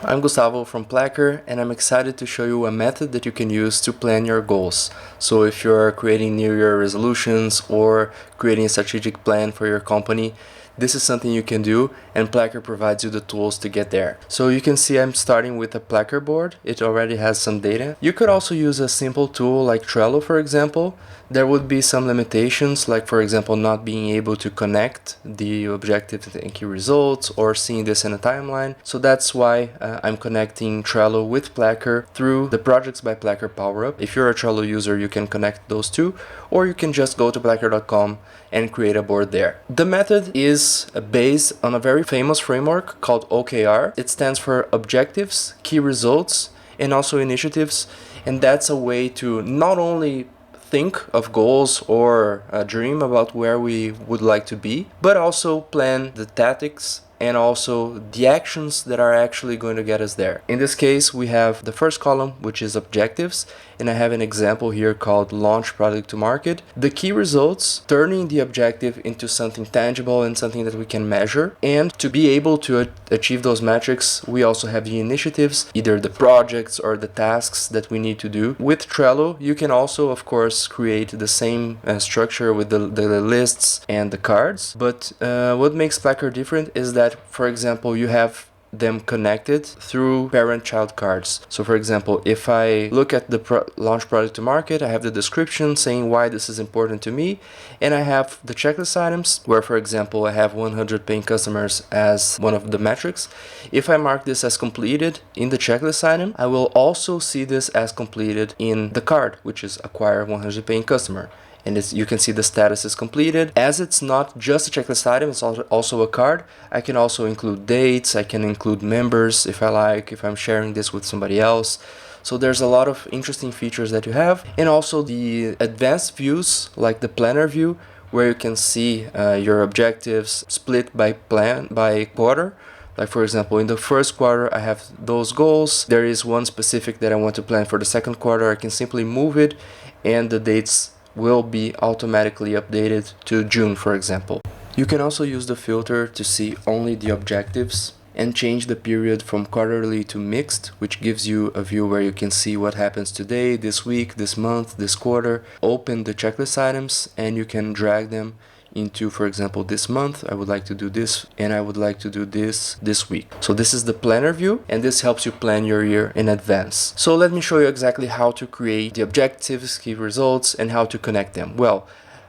I'm Gustavo from Placker, and I'm excited to show you a method that you can use to plan your goals. So if you're creating New Year resolutions or creating a strategic plan for your company, this is something you can do, and Placker provides you the tools to get there. So you can see I'm starting with a Placker board. It already has some data. You could also use a simple tool like Trello, for example. There would be some limitations, like for example not being able to connect the objectives and key results or seeing this in a timeline. So that's why I'm connecting Trello with Placker through the Projects by Placker power-up. If you're a Trello user, you can connect those two, or you can just go to placker.com and create a board there. The method is based on a very famous framework called OKR. It stands for Objectives, Key Results, and also Initiatives. And that's a way to not only think of goals or dream about where we would like to be, but also plan the tactics and also the actions that are actually going to get us there. In this case, we have the first column, which is objectives, and I have an example here called launch product to market. The key results, turning the objective into something tangible and something that we can measure. And to be able to achieve those metrics, we also have the initiatives, either the projects or the tasks that we need to do. With Trello, you can also, of course, create the same structure with the lists and the cards. But what makes Placker different is that, for example, you have them connected through parent-child cards. So for example, if I look at the launch product to market, I have the description saying why this is important to me, and I have the checklist items where, for example, I have 100 paying customers as one of the metrics. If I mark this as completed in the checklist item, I will also see this as completed in the card, which is acquire 100 paying customer. And you can see the status is completed. As it's not just a checklist item, it's also a card. I can also include dates, I can include members if I like, if I'm sharing this with somebody else. So there's a lot of interesting features that you have. And also the advanced views, like the planner view, where you can see your objectives split by quarter. Like for example, in the first quarter, I have those goals. There is one specific that I want to plan for the second quarter. I can simply move it, and the dates will be automatically updated to June, for example. You can also use the filter to see only the objectives and change the period from quarterly to mixed, which gives you a view where you can see what happens today, this week, this month, this quarter. Open the checklist items and you can drag them into, for example, this month I would like to do this, and I would like to do this week. So this is the planner view, and this helps you plan your year in advance. So let me show you exactly how to create the objectives, key results, and how to connect them. Well,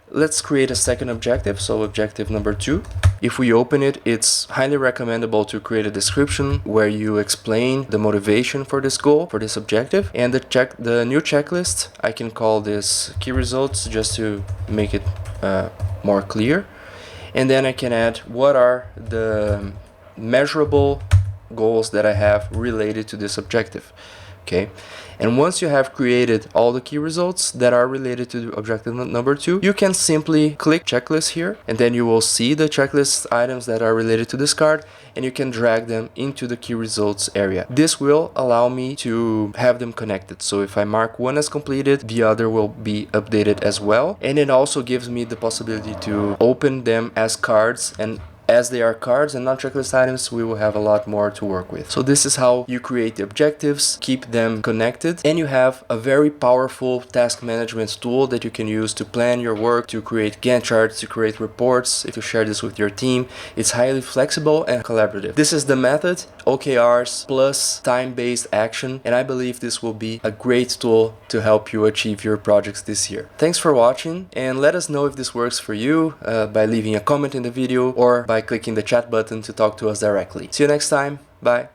let's create a second objective. So objective number 2. If we open it, it's highly recommendable to create a description where you explain the motivation for this goal, for this objective. And the new checklist, I can call this key results just to make it more clear. And then I can add what are the measurable goals that I have related to this objective. Okay, and once you have created all the key results that are related to objective number 2, you can simply click checklist here, and then you will see the checklist items that are related to this card, and you can drag them into the key results area. This will allow me to have them connected. So if I mark one as completed, the other will be updated as well. And it also gives me the possibility to open them as cards, and as they are cards and not checklist items, we will have a lot more to work with. So this is how you create the objectives, keep them connected, and you have a very powerful task management tool that you can use to plan your work, to create Gantt charts, to create reports. If you share this with your team, it's highly flexible and collaborative. This is the method, OKRs plus time-based action, and I believe this will be a great tool to help you achieve your projects this year. Thanks for watching, and let us know if this works for you by leaving a comment in the video or by clicking the chat button to talk to us directly. See you next time. Bye.